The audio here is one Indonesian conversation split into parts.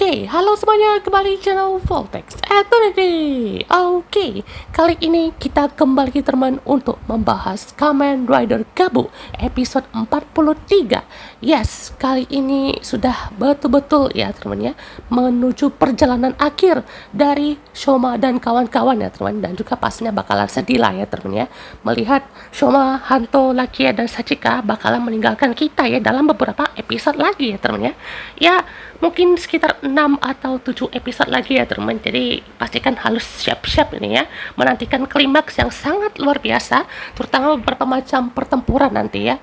Halo semuanya, kembali channel Voltex Eternity. Kali ini kita kembali teman untuk membahas Kamen Rider Gabu episode 43. Yes, kali ini sudah betul-betul ya teman ya, menuju perjalanan akhir dari Shoma dan kawan-kawan ya teman. Dan juga pastinya bakalan sedih lah ya teman ya, melihat Shoma, Hanto, Lakia dan Sachika bakalan meninggalkan kita ya dalam beberapa episode lagi ya teman ya. Ya, mungkin sekitar 6 atau 7 episode lagi ya teman. Jadi pastikan harus siap-siap ini ya, menantikan klimaks yang sangat luar biasa, terutama beberapa macam pertempuran nanti ya.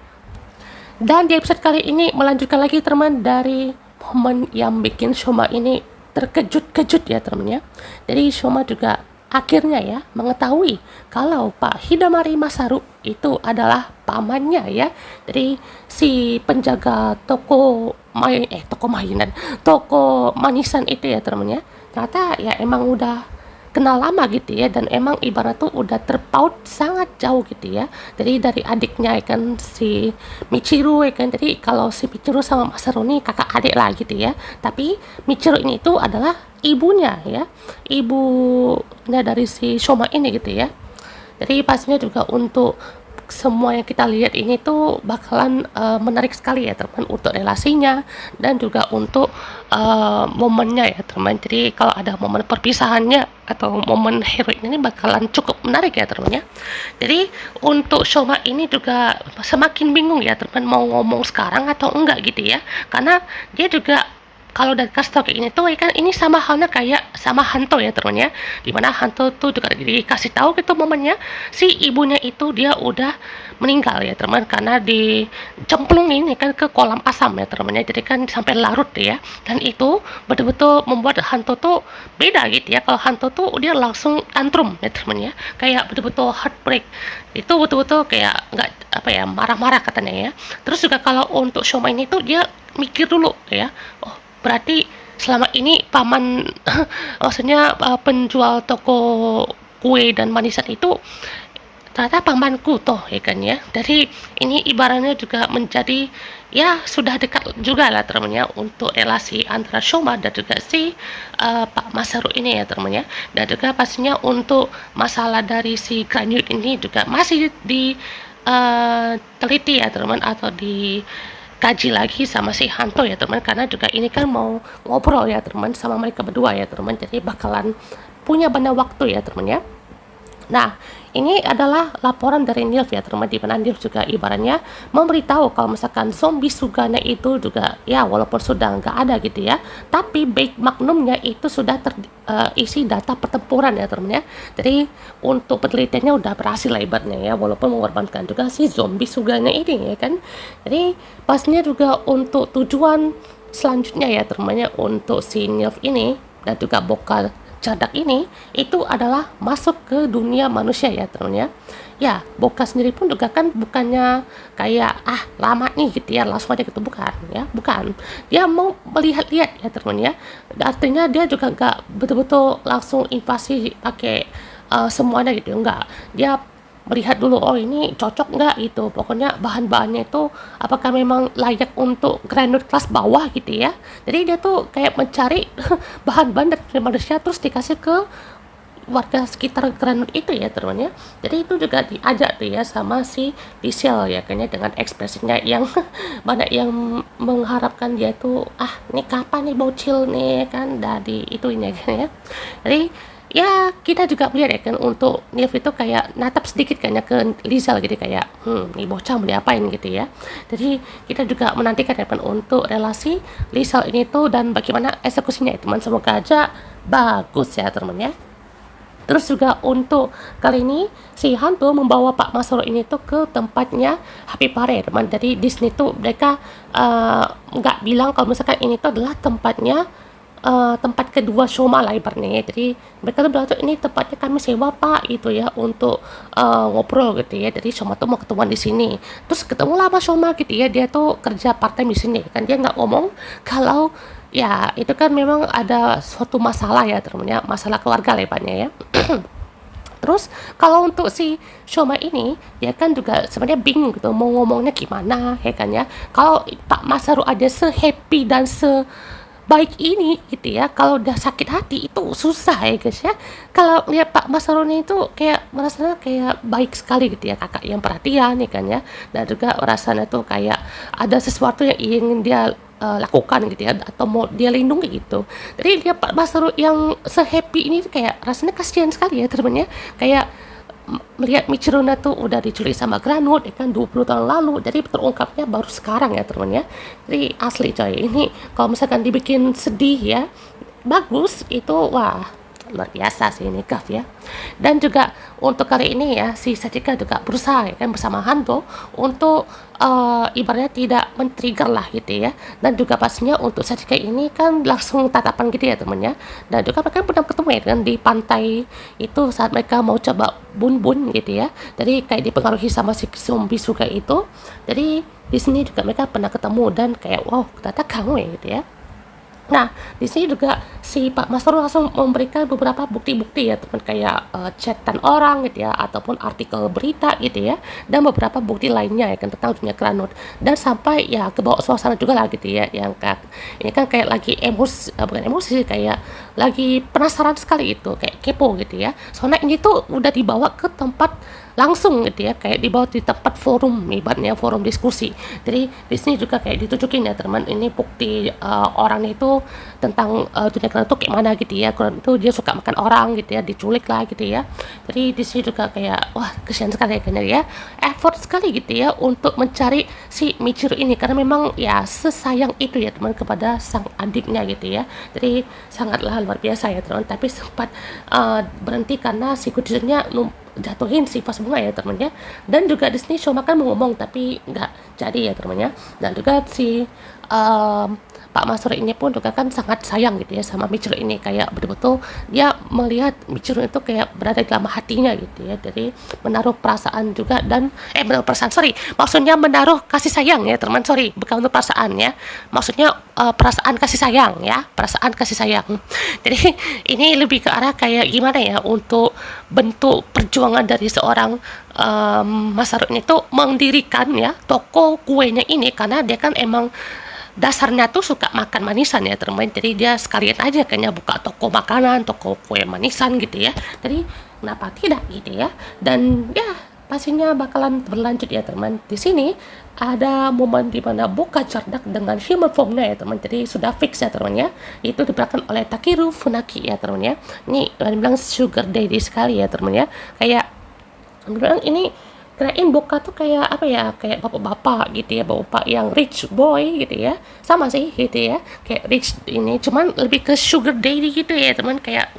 Dan di episode kali ini melanjutkan lagi teman dari momen yang bikin Shoma ini terkejut-kejut ya teman ya. Jadi Shoma juga akhirnya ya mengetahui kalau Pak Hidamari Masaru itu adalah pamannya ya. Jadi si penjaga toko manisan itu ya teman ya, ternyata ya emang udah kenal lama gitu ya, dan emang ibarat tuh udah terpaut sangat jauh gitu ya. Jadi dari adiknya ya kan, si Michiru ya kan. Jadi kalau si Michiru sama Masaru nih kakak adik lah gitu ya, tapi Michiru ini itu adalah ibunya ya, ibunya dari si Shoma ini gitu ya. Jadi pastinya juga untuk semua yang kita lihat ini tuh bakalan menarik sekali ya teman, untuk relasinya dan juga untuk momennya ya teman. Jadi kalau ada momen perpisahannya atau momen heroik ini bakalan cukup menarik ya teman ya. Jadi untuk Shoma ini juga semakin bingung ya teman, mau ngomong sekarang atau enggak gitu ya, karena dia juga kalau dari kasih kayak ini tuh kan, ini sama halnya kayak sama Hanto ya teman ya, dimana Hanto tuh juga dikasih tahu gitu momennya si ibunya itu dia udah meninggal ya teman, karena dicemplungin ya kan ke kolam asam ya teman ya. Jadi kan sampai larut ya, dan itu betul-betul membuat Hanto tuh beda gitu ya. Kalau Hanto tuh dia langsung tantrum ya teman ya, kayak betul-betul heartbreak, itu betul-betul kayak nggak apa ya, marah-marah katanya ya. Terus juga kalau untuk Shoma ini tuh dia mikir dulu ya, oh berarti selama ini paman maksudnya penjual toko kue dan manisan itu ternyata pamanku toh ya kan ya. Jadi ini ibaratnya juga menjadi ya sudah dekat juga lah temannya untuk relasi antara Shoma dan juga si Pak Masaru ini ya temannya. Dan juga pastinya untuk masalah dari si Granute ini juga masih di teliti ya teman, atau di kaji lagi sama si Hanto ya teman, karena juga ini kan mau ngobrol ya teman sama mereka berdua ya teman. Jadi bakalan punya banyak waktu ya teman ya. Nah, ini adalah laporan dari Nilf ya teman, di mana Nilf juga ibaratnya memberitahu kalau misalkan zombie Sugana itu juga ya walaupun sudah nggak ada gitu ya, tapi baik magnumnya itu sudah terisi data pertempuran ya teman ya. Jadi untuk penelitiannya udah berhasil lah ibaratnya ya, walaupun mengorbankan juga si zombie Sugana ini ya kan. Jadi pastinya juga untuk tujuan selanjutnya ya temannya, untuk si Nilf ini dan juga Boka Cadak ini itu adalah masuk ke dunia manusia ya teman ya. Ya, Boka sendiri pun juga kan bukannya kayak lama nih gitu ya langsung aja gitu, bukan ya, bukan. Dia mau melihat-lihat ya teman ya. Artinya dia juga nggak betul-betul langsung invasi pakai semuanya gitu, enggak. Dia melihat dulu, oh ini cocok nggak gitu, pokoknya bahan-bahannya itu apakah memang layak untuk granut kelas bawah gitu ya. Jadi dia tuh kayak mencari bahan-bahan dari manusia terus dikasih ke warga sekitar granut itu ya teman ya. Jadi itu juga diajak tuh ya sama si Diesel ya, kayaknya dengan ekspresinya yang banyak yang mengharapkan dia tuh ini kapan nih bocil nih kan dari itu ini ya. Jadi ya kita juga melihat ya kan, untuk Nilf itu kayak natap sedikit kayaknya ke Lizal gitu, kayak nih bocah mau diapain gitu ya. Jadi kita juga menantikan ya kan untuk relasi Lizal ini tuh dan bagaimana eksekusinya ya teman, semoga aja bagus ya teman ya. Terus juga untuk kali ini si Hantu membawa Pak Masaru ini tuh ke tempatnya Happy Pare teman. Jadi di sini tuh mereka nggak bilang kalau misalkan ini tuh adalah tempatnya tempat kedua Shoma lah ibaratnya ya. Jadi mereka tuh bilang tuh ini tempatnya kami sewa Pak gitu ya, untuk ngobrol gitu ya. Jadi Shoma tuh mau ketemuan di sini. Terus ketemu lah sama Shoma gitu ya, dia tuh kerja part time di sini kan. Dia nggak ngomong kalau ya itu kan memang ada suatu masalah ya temennya, masalah keluarga lah ibaratnya ya. Terus kalau untuk si Shoma ini dia kan juga sebenarnya bingung gitu mau ngomongnya gimana ya kan ya. Kalau Pak Masaru aja se-happy dan sebaik ini gitu ya. Kalau udah sakit hati itu susah ya guys ya. Kalau lihat Pak Mas Roni itu kayak merasanya kayak baik sekali gitu ya, kakak yang perhatian ya kan ya. Dan juga rasanya tuh kayak ada sesuatu yang ingin dia lakukan gitu ya, atau mau dia lindungi gitu. Jadi dia Pak Mas Roni yang se-happy ini tuh kayak rasanya kasihan sekali ya teman-teman ya. Kayak melihat Michirona tuh udah diculik sama Granwood ya kan 20 tahun lalu, jadi terungkapnya baru sekarang ya teman ya. Jadi asli coy, ini kalau misalkan dibikin sedih ya bagus itu, wah luar biasa sih ini Gav ya. Dan juga untuk kali ini ya si Sachika juga berusaha ya kan bersama Hanto untuk ibaratnya tidak men-trigger lah gitu ya. Dan juga pastinya untuk Sachika ini kan langsung tatapan gitu ya temennya. Dan juga mereka pernah ketemu ya kan di pantai itu saat mereka mau coba bun-bun gitu ya. Jadi kayak dipengaruhi sama si zombie suka itu. Jadi di sini juga mereka pernah ketemu dan kayak wow ternyata kamu ya gitu ya. Nah, di sini juga si Pak Master langsung memberikan beberapa bukti-bukti ya teman, kayak chatan orang gitu ya, ataupun artikel berita gitu ya, dan beberapa bukti lainnya ya kan tentang dunia Granut. Dan sampai ya ke bawah suasana juga lah gitu ya, yang ini kan kayak lagi emosi, bukan emosi sih, kayak lagi penasaran sekali itu, kayak kepo gitu ya. Soalnya ini tuh udah dibawa ke tempat langsung gitu ya, kayak dibawa di tempat forum, ibaratnya forum diskusi. Jadi di sini juga kayak ditunjukin ya teman, ini bukti orang itu tentang dunia Granut itu kayak mana gitu ya. Granut itu dia suka makan orang gitu ya, diculik lah gitu ya. Jadi di sini juga kayak wah kesian sekali kayaknya ya, effort sekali gitu ya untuk mencari si Michiru ini, karena memang ya sesayang itu ya teman kepada sang adiknya gitu ya. Jadi sangatlah luar biasa ya teman, tapi sempat berhenti karena si kucingnya jatuhin si vas bunga ya temennya. Dan juga di sini Shoma kan mau ngomong tapi nggak jadi ya temennya. Dan juga si Pak Masuri ini pun juga kan sangat sayang gitu ya sama Michiru ini, kayak betul-betul dia melihat Michiru itu kayak berada di dalam hatinya gitu ya. Jadi menaruh perasaan juga, dan menaruh perasaan, sorry, maksudnya menaruh kasih sayang ya teman, sorry, bukan untuk perasaan ya, maksudnya perasaan kasih sayang ya, perasaan kasih sayang. Jadi ini lebih ke arah kayak gimana ya, untuk bentuk perjuangan dari seorang Masaru ini tuh mendirikan ya toko kuenya ini, karena dia kan emang dasarnya tuh suka makan manisan ya teman, jadi dia sekalian aja kayaknya buka toko makanan, toko kue manisan gitu ya. Jadi kenapa tidak gitu ya. Dan ya pastinya bakalan berlanjut ya teman. Di sini ada momen di mana Boka cerdak dengan human formnya ya teman, jadi sudah fix ya teman ya. Itu diperankan oleh Takeru Funaki ya teman ya. Ini bilang sugar daddy sekali ya teman ya, kayak bilang ini kirain Boka tuh kayak apa ya, kayak bapak-bapak gitu ya, bapak yang rich boy gitu ya, sama sih gitu ya, kayak rich ini, cuman lebih ke sugar daddy gitu ya teman, kayak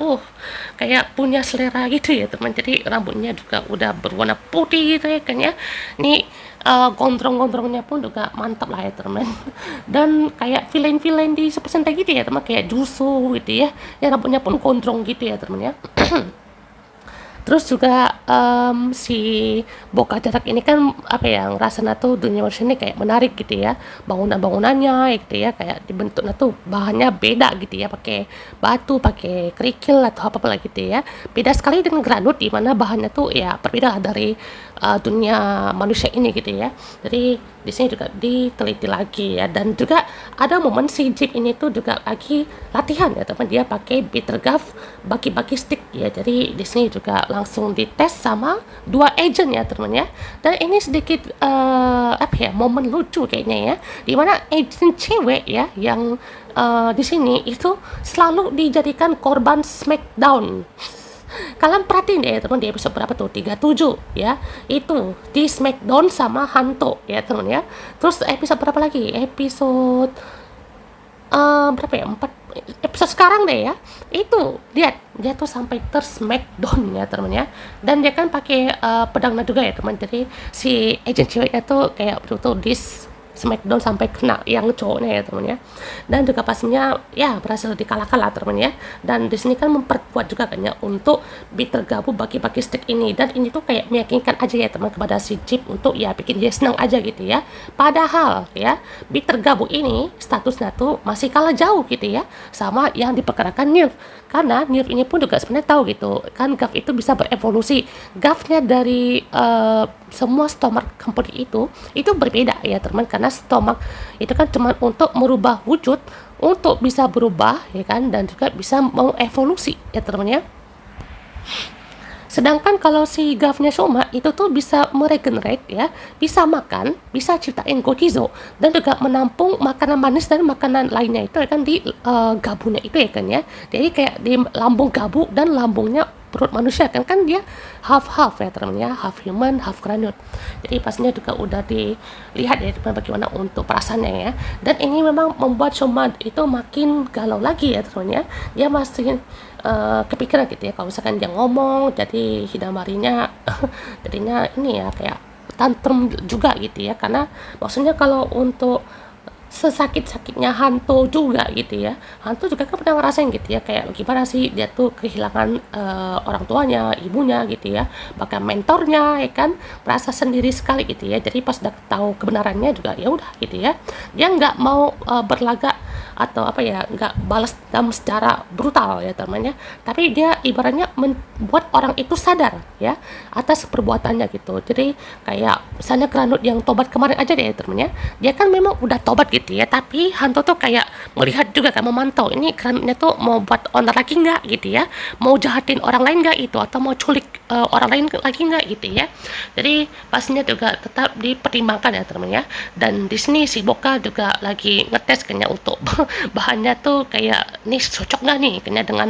kayak punya selera gitu ya teman. Jadi rambutnya juga udah berwarna putih gitu ya kan ya. Ini gondrong-gondrongnya pun juga mantap lah ya teman. Dan kayak villain-villain di Super Sentai gitu ya teman, kayak Juso gitu ya, yang rambutnya pun gondrong gitu ya teman ya. Terus juga si Boka Jarak ini kan apa ya, ngerasa tuh dunia manusia ini kayak menarik gitu ya, bangunan-bangunannya gitu ya, kayak dibentuknya tuh bahannya beda gitu ya, pakai batu, pakai kerikil atau apa-apa lah gitu ya. Beda sekali dengan Granut di mana bahannya tuh ya berbeda lah dari dunia manusia ini gitu ya. Jadi di sini juga diteliti lagi ya. Dan juga ada momen si Jeep ini tuh juga lagi latihan ya teman, dia pakai bitter gaff, bagi-bagi stick ya. Jadi di sini juga langsung dites sama dua agent ya teman ya. Dan ini sedikit apa ya, momen lucu kayaknya ya, dimana agent cewek ya yang di sini itu selalu dijadikan korban smackdown. Kalian perhatiin deh teman, di episode berapa tuh, 37 ya, itu di Smackdown sama Hanto ya teman ya. Terus episode berapa lagi, episode berapa ya, 4 episode sekarang deh ya, itu lihat dia tuh sampai tersmackdown ya teman ya. Dan dia kan pakai pedangnya juga ya teman, jadi si agent ceweknya tuh kayak betul-betul dis Smackdown sampai kena yang cowoknya ya teman ya. Dan juga pastinya ya berhasil dikalahkan lah teman ya. Dan di sini kan memperkuat juga kan ya untuk bergabung bagi-bagi stick ini. Dan ini tuh kayak meyakinkan aja ya teman kepada si Jeep untuk ya bikin dia senang aja gitu ya. Padahal ya bergabung ini statusnya tuh masih kalah jauh gitu ya sama yang diperkirakan Nirv. Karena Nirv ini pun juga sebenarnya tahu gitu kan, Gav itu bisa berevolusi. Gavnya dari semua stomach company itu berbeda ya teman, karena stomach itu kan cuma untuk merubah wujud untuk bisa berubah ya kan, dan juga bisa mau evolusi ya teman-teman ya. Sedangkan kalau si Gavnya Shoma itu tuh bisa meregenerate ya, bisa makan, bisa ciptain gochizo, dan juga menampung makanan manis dan makanan lainnya itu ya kan di gabunya itu ya kan ya. Jadi kayak di lambung gabu dan lambungnya perut manusia kan dia half ya teman ya, half human half granite. Jadi pastinya juga udah dilihat ya bagaimana untuk perasaannya ya. Dan ini memang membuat Shoma itu makin galau lagi ya teman ya. Dia masih kepikiran gitu ya, kalau misalkan dia ngomong jadi Hidamarinya jadinya ini ya kayak tantrum juga gitu ya, karena maksudnya kalau untuk sesakit-sakitnya hantu juga gitu ya, hantu juga kan pernah ngerasain gitu ya, kayak gimana sih dia tuh kehilangan orang tuanya, ibunya gitu ya, bahkan mentornya ya kan, merasa sendiri sekali gitu ya. Jadi pas udah tahu kebenarannya juga ya udah gitu ya, dia nggak mau berlagak atau apa ya, nggak balas dendam secara brutal ya temannya, tapi dia ibaratnya membuat orang itu sadar ya atas perbuatannya gitu. Jadi kayak misalnya Granut yang tobat kemarin aja deh temennya, dia kan memang udah tobat gitu ya, tapi hantu tuh kayak melihat juga kan, memantau ini Granutnya tuh mau buat onar lagi nggak gitu ya, mau jahatin orang lain nggak itu, atau mau culik orang lain lagi nggak gitu ya. Jadi pastinya juga tetap dipertimbangkan ya temennya. Dan di sini si Boka juga lagi ngetes kayaknya untuk bahannya tuh kayak nih cocok nggak nih kayaknya dengan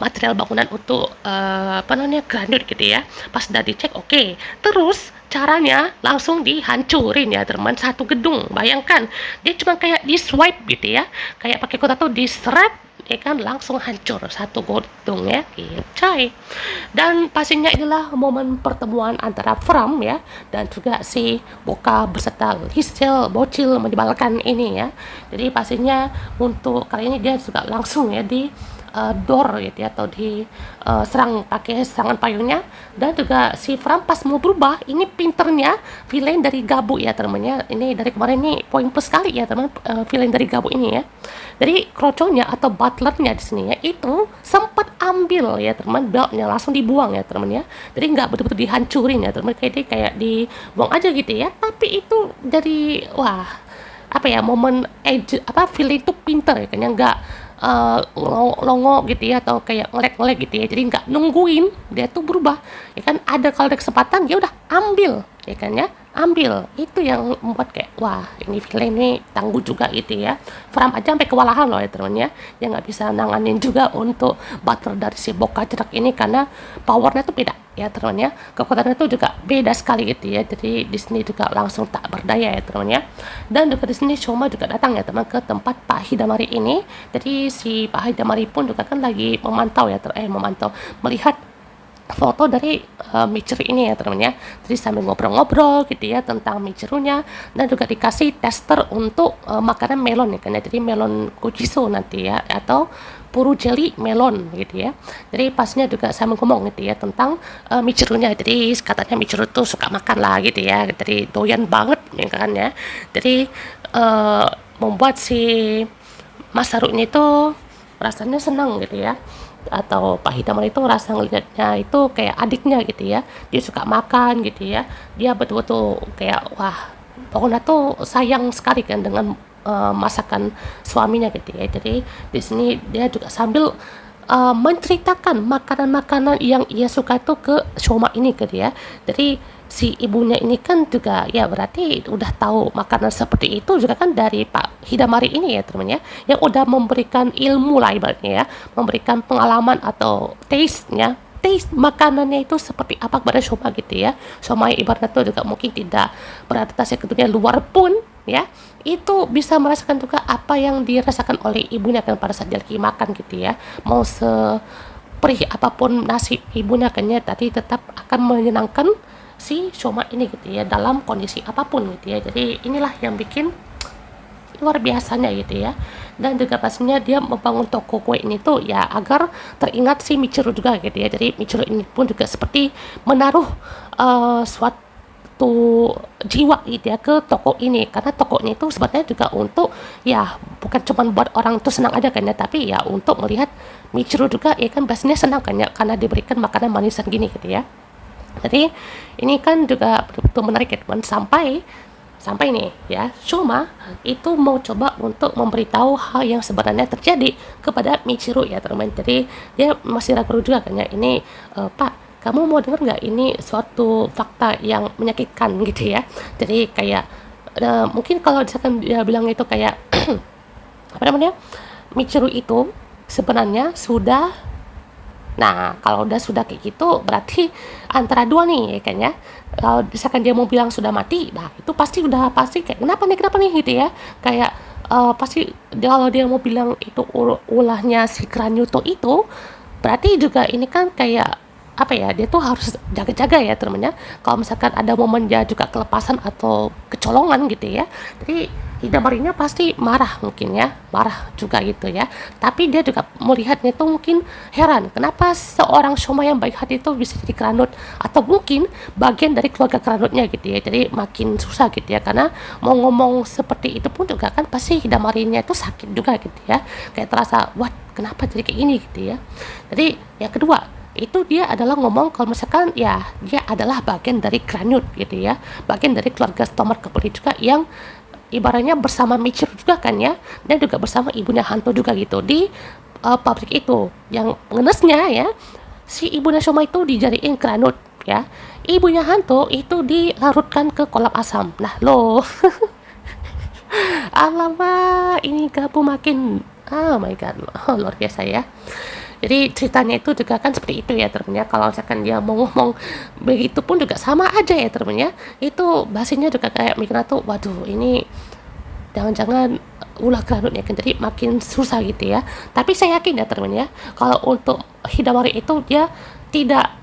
material bangunan untuk apa namanya granit gitu ya. Pas udah dicek oke. Terus caranya langsung dihancurin ya teman, satu gedung. Bayangkan dia cuma kayak di swipe gitu ya, kayak pakai kota tuh di seret ya kan, langsung hancur satu gedung ya gitu coy. Dan pastinya inilah momen pertemuan antara Fram ya dan juga si Boka beserta Lisel bocil menyebalkan ini ya. Jadi pastinya untuk kali ini dia juga langsung ya di door gitu ya, atau di serang pakai serangan payungnya. Dan juga si Fram pas mau berubah, ini pinternya villain dari Gabu ya teman-teman. Ini dari kemarin nih poin plus sekali ya teman, villain dari Gabu ini ya. Jadi kroconya atau butlernya di sini ya itu sempat ambil ya teman beltnya, langsung dibuang ya teman ya. Jadi nggak betul-betul dihancurin ya teman, kayak dibuang aja gitu ya. Tapi itu dari wah apa ya, momen villain itu pinter ya kan, yang nggak longo gitu ya, atau kayak ngelek-ngelek gitu ya. Jadi nggak nungguin dia tuh berubah ya kan, kalau ada kesempatan dia udah ambil ya kan ya, ambil. Itu yang membuat kayak wah ini villain ini tangguh juga gitu ya. Fram aja sampai kewalahan loh ya teman ya, dia nggak bisa nanganin juga untuk butler dari si Boka Cerak ini, karena powernya tuh beda ya teman ya, kekuatannya itu juga beda sekali gitu ya. Jadi di sini juga langsung tak berdaya ya teman ya. Dan juga di sini Shoma juga datang ya teman ke tempat Pak Hidamari ini. Jadi si Pak Hidamari pun juga kan lagi memantau ya melihat foto dari Michiru ini ya teman ya. Jadi sambil ngobrol-ngobrol gitu ya tentang Michirunya, dan juga dikasih tester untuk makanan melon ya kan ya. Jadi melon gochiso nanti ya, atau puru jelly melon gitu ya. Jadi pasnya juga saya ngomong gitu ya tentang Michirunya. Jadi katanya Michiru tuh suka makan lah gitu ya, jadi doyan banget ya kan ya. Jadi membuat si Masaru ini tuh rasanya senang gitu ya, atau Pak Hidamari itu rasa ngelihatnya itu kayak adiknya gitu ya. Dia suka makan gitu ya, dia betul-betul kayak wah pokoknya tuh sayang sekali kan dengan masakan suaminya gitu ya. Jadi di sini dia juga sambil menceritakan makanan-makanan yang ia suka tuh ke Shoma ini gitu ya. Jadi si ibunya ini kan juga ya berarti udah tahu makanan seperti itu juga kan dari Pak Hidamari ini ya teman ya, yang udah memberikan ilmu lah ibaratnya ya, memberikan pengalaman atau taste makanannya itu seperti apa kepada Shoma gitu ya. Shoma ibaratnya tuh juga mungkin tidak beradaptasi ke dunia luar pun ya, itu bisa merasakan juga apa yang dirasakan oleh ibunya kan pada saat dia lagi makan gitu ya. Mau seperih apapun nasib ibunya kan ya, tadi tetap akan menyenangkan si Shoma ini gitu ya, dalam kondisi apapun gitu ya. Jadi inilah yang bikin luar biasanya gitu ya. Dan juga pastinya dia membangun toko kue ini tuh ya agar teringat si Michiru juga gitu ya. Jadi Michiru ini pun juga seperti menaruh suatu jiwa gitu ya ke toko ini, karena toko ini tuh sebenarnya juga untuk ya bukan cuma buat orang tuh senang aja kan ya, tapi ya untuk melihat Michiru juga ya kan biasanya senang kan ya, karena diberikan makanan manisan gini gitu ya. Jadi ini kan juga betul-betul menarik ya teman, sampai sampai nih ya, Shoma itu mau coba untuk memberitahu hal yang sebenarnya terjadi kepada Michiru ya teman. Jadi dia masih ragu juga kan ya, ini Pak, kamu mau dengar nggak ini suatu fakta yang menyakitkan gitu ya. Jadi kayak mungkin kalau misalkan dia bilang itu kayak apa namanya, Michiru itu sebenarnya sudah. Nah, kalau udah sudah kayak gitu, berarti antara dua nih, ya kan ya. Kalau misalkan dia mau bilang sudah mati, nah itu pasti kayak kenapa nih gitu ya. Kayak pasti kalau dia mau bilang itu ulahnya si Kranyuto itu, berarti juga ini kan kayak apa ya, dia tuh harus jaga-jaga ya temennya. Kalau misalkan ada momen dia juga kelepasan atau kecolongan gitu ya, jadi Hidamarinya pasti marah mungkin ya, marah juga gitu ya. Tapi dia juga melihatnya itu mungkin heran, kenapa seorang Shoma yang baik hati itu bisa jadi keranut, atau mungkin bagian dari keluarga keranutnya gitu ya. Jadi makin susah gitu ya, karena mau ngomong seperti itu pun juga kan pasti Hidamarinya itu sakit juga gitu ya, kayak terasa, what, kenapa jadi kayak ini gitu ya. Jadi yang kedua itu dia adalah ngomong kalau misalkan ya dia adalah bagian dari Kranyut gitu ya, bagian dari keluarga Stomar Kepeli juga yang ibaratnya bersama Michiru juga kan ya, dan juga bersama ibunya Hanto juga gitu di pabrik itu. Yang ngenesnya ya, si ibunya Shoma itu dijadiin Kranut ya, ibunya Hanto itu dilarutkan ke kolam asam. Nah loh, alamak, ini gabung makin, oh my god, oh, luar biasa ya. Jadi ceritanya itu juga kan seperti itu ya temennya. Kalau misalkan dia mau ngomong begitu pun juga sama aja ya temennya. Itu bahasanya juga kayak mikirnya tuh, waduh ini jangan-jangan ulah Kranut ya kan. Jadi makin susah gitu ya. Tapi saya yakin ya temennya, kalau untuk Hidamari itu dia tidak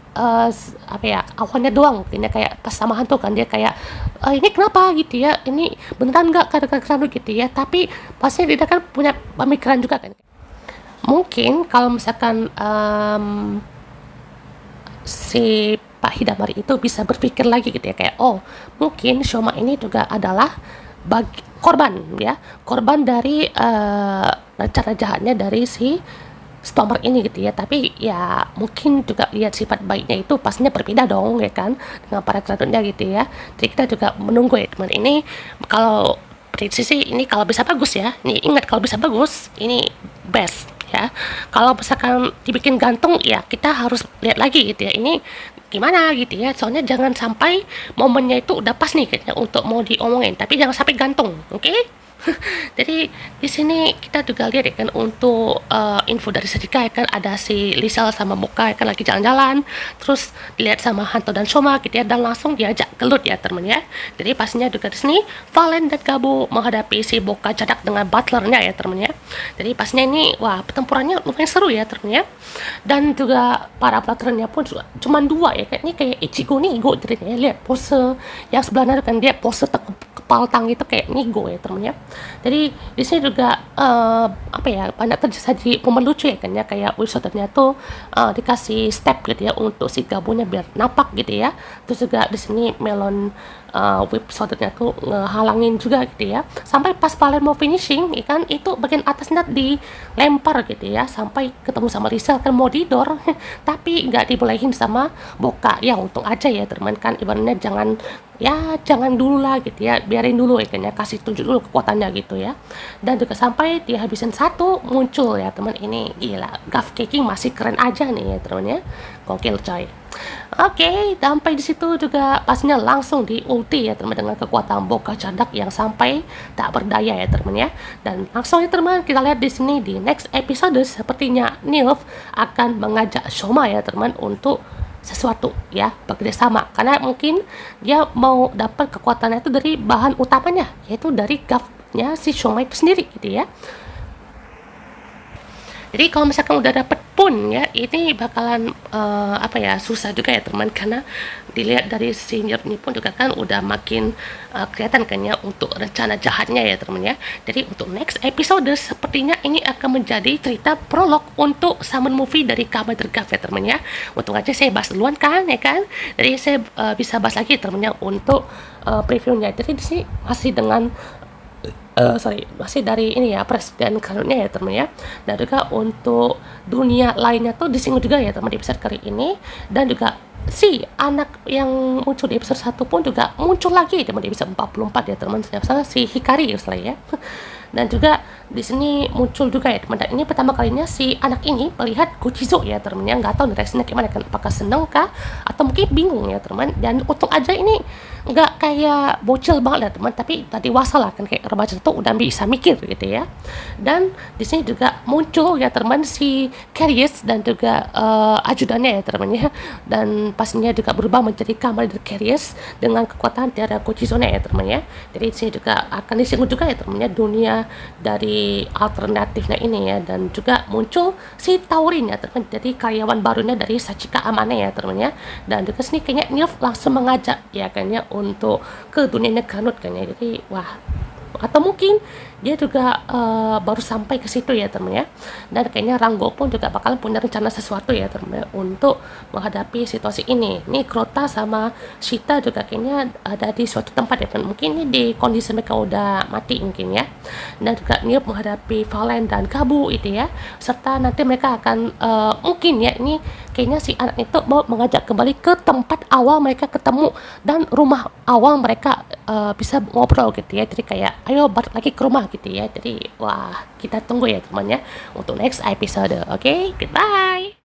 apa ya, awalnya doang mungkin ya, kayak pas sama hantu kan dia kayak ini kenapa gitu ya, ini beneran nggak kadang Kranut gitu ya. Tapi pasti dia kan punya pemikiran juga kan. Mungkin kalau misalkan si Pak Hidamari itu bisa berpikir lagi gitu ya, kayak oh mungkin Shoma ini juga adalah korban ya, korban dari rencana jahatnya dari si Stormer ini gitu ya. Tapi ya mungkin juga lihat sifat baiknya itu pastinya berbeda dong ya kan dengan para keratonnya gitu ya. Jadi kita juga menunggu ya teman, ini kalau prediksi sih ini kalau bisa bagus ya. Nih ingat, kalau bisa bagus ini best ya. Kalau misalkan dibikin gantung ya kita harus lihat lagi gitu ya, ini gimana gitu ya. Soalnya jangan sampai momennya itu udah pas nih kayaknya untuk mau diomongin, tapi jangan sampai gantung, oke? Jadi di sini kita juga lihat ya kan, untuk info dari Sedika ya kan, ada si Lisel sama Boka ya kan lagi jalan-jalan, terus dilihat sama Hanto dan Shoma gitu ya, dan langsung diajak gelut ya temen ya. Jadi pastinya juga di sini Valen dan Gabu menghadapi si Boka Cadak dengan butlernya ya temen ya. Jadi pastinya ini wah pertempurannya lumayan seru ya temen ya. Dan juga para butlernya pun juga cuman dua ya kan, ini kayak Ichigo nih Igo ya, lihat pose yang sebelahnya kan, dia pose kepal tang itu kayak Nigo ya temen ya. Jadi di sini juga apa ya, banyak terjadi momen lucu ya kan ya, kayak wisotanya tuh dikasih step gitu ya untuk si Gabunya biar napak gitu ya. Terus juga di sini Melon whip shotnya tuh ngehalangin juga gitu ya, sampai pas Valen mau finishing ikan itu bagian atasnya dilempar gitu ya, sampai ketemu sama Rizal kan mau didor tapi nggak dibolehin sama Boka. Ya untung aja ya teman kan, ibaratnya jangan dulu lah gitu ya, biarin dulu ya kan ya, kasih tunjuk dulu kekuatannya gitu ya. Dan juga sampai dia habisin satu muncul ya teman, ini gila, Gav Kicking masih keren aja nih ya teman ya, gokil coy. Oke, sampai di situ juga pastinya langsung di ulti ya teman, dengan kekuatan Boka Cadak yang sampai tak berdaya ya teman ya. Dan langsung ya teman, kita lihat di sini di next episode sepertinya Nilf akan mengajak Shoma ya teman untuk sesuatu ya, bekerja sama, karena mungkin dia mau dapat kekuatannya itu dari bahan utamanya, yaitu dari Gavnya si Shoma itu sendiri gitu ya. Jadi kalau misalkan udah dapet pun ya, ini bakalan apa ya, susah juga ya teman, karena dilihat dari senior ini pun juga kan udah makin kelihatan kan ya untuk rencana jahatnya ya teman ya. Jadi untuk next episode sepertinya ini akan menjadi cerita prolog untuk summon movie dari Kamen Gav ya teman ya. Untung aja saya bahas duluan kan ya kan, jadi saya bisa bahas lagi teman ya untuk previewnya. Jadi di sini masih dengan masih dari ini ya, presiden kanunnya ya teman ya. Dan juga untuk dunia lainnya tuh disinggung juga ya teman di episode kali ini. Dan juga si anak yang muncul di episode 1 pun juga muncul lagi di episode 44 ya teman, misalnya si Hikari ya. Dan juga di sini muncul juga ya teman, dan ini pertama kalinya si anak ini melihat Kochizo ya teman, yang nggak tahu reaksinya gimana kan, apakah seneng kah atau mungkin bingung ya teman. Dan untung aja ini nggak kayak bocil banget ya teman, tapi tadi dewasa lah kan, kayak remaja tuh udah bisa mikir gitu ya. Dan di sini juga muncul ya teman si Carius dan juga ajudannya ya teman ya, dan pastinya juga berubah menjadi Commander Carius dengan kekuatan dari Kochizo ya teman ya. Jadi di sini juga akan disinggung juga ya teman ya, dunia dari alternatifnya ini ya. Dan juga muncul si Taurin ya teman, jadi karyawan barunya dari Sachika Amane ya teman ya. Dan juga sini kayaknya Nilf langsung mengajak ya kayaknya untuk ke dunianya Kanut kayaknya. Jadi wah, atau mungkin dia juga baru sampai ke situ ya teman ya. Dan kayaknya Rango pun juga bakalan punya rencana sesuatu ya teman ya, untuk menghadapi situasi ini. Nih Crota sama Shita juga kayaknya ada di suatu tempat ya teman, mungkin ini di kondisi mereka udah mati mungkin ya. Dan juga Nilf menghadapi Valen dan Kabu itu ya, serta nanti mereka akan mungkin ya, ini kayaknya si anak itu mau mengajak kembali ke tempat awal mereka ketemu dan rumah awal mereka bisa ngobrol gitu ya. Jadi kayak ayo balik lagi ke rumah gitu ya. Jadi wah, kita tunggu ya teman ya untuk next episode. Oke, goodbye.